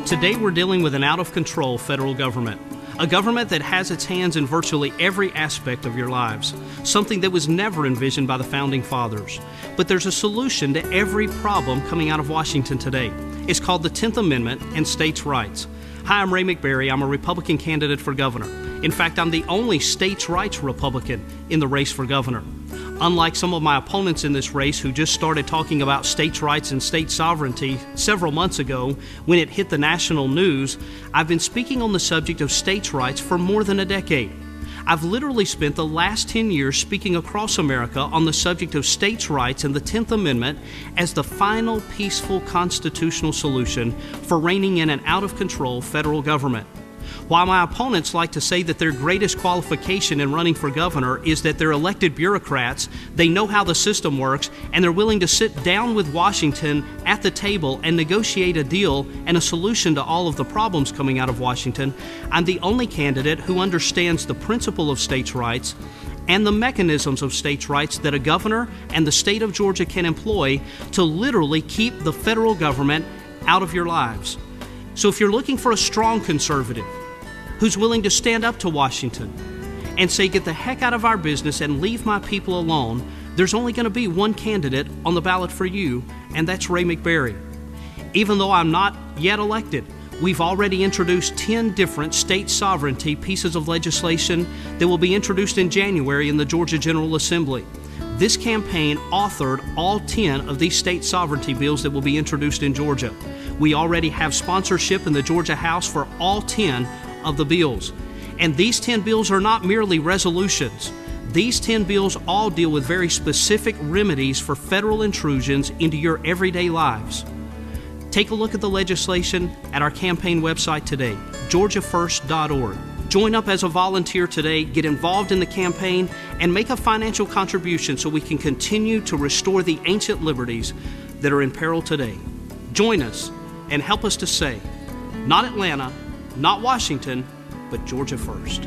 Today we're dealing with an out-of-control federal government. A government that has its hands in virtually every aspect of your lives, something that was never envisioned by the Founding Fathers. But there's a solution to every problem coming out of Washington today. It's called the 10th Amendment and states' rights. Hi, I'm Ray McBerry. I'm a Republican candidate for governor. In fact, I'm the only states' rights Republican in the race for governor. Unlike some of my opponents in this race who just started talking about states' rights and state sovereignty several months ago when it hit the national news, I've been speaking on the subject of states' rights for more than a decade. I've literally spent the last 10 years speaking across America on the subject of states' rights and the 10th Amendment as the final peaceful constitutional solution for reining in an out-of-control federal government. While my opponents like to say that their greatest qualification in running for governor is that they're elected bureaucrats, they know how the system works, and they're willing to sit down with Washington at the table and negotiate a deal and a solution to all of the problems coming out of Washington, I'm the only candidate who understands the principle of states' rights and the mechanisms of states' rights that a governor and the state of Georgia can employ to literally keep the federal government out of your lives. So if you're looking for a strong conservative who's willing to stand up to Washington and say, get the heck out of our business and leave my people alone, there's only going to be one candidate on the ballot for you, and that's Ray McBerry. Even though I'm not yet elected, we've already introduced 10 different state sovereignty pieces of legislation that will be introduced in January in the Georgia General Assembly. This campaign authored all 10 of these state sovereignty bills that will be introduced in Georgia. We already have sponsorship in the Georgia House for all 10 of the bills. And these 10 bills are not merely resolutions. These 10 bills all deal with very specific remedies for federal intrusions into your everyday lives. Take a look at the legislation at our campaign website today, georgiafirst.org. Join up as a volunteer today, get involved in the campaign, and make a financial contribution so we can continue to restore the ancient liberties that are in peril today. Join us and help us to say, not Atlanta, not Washington, but Georgia first.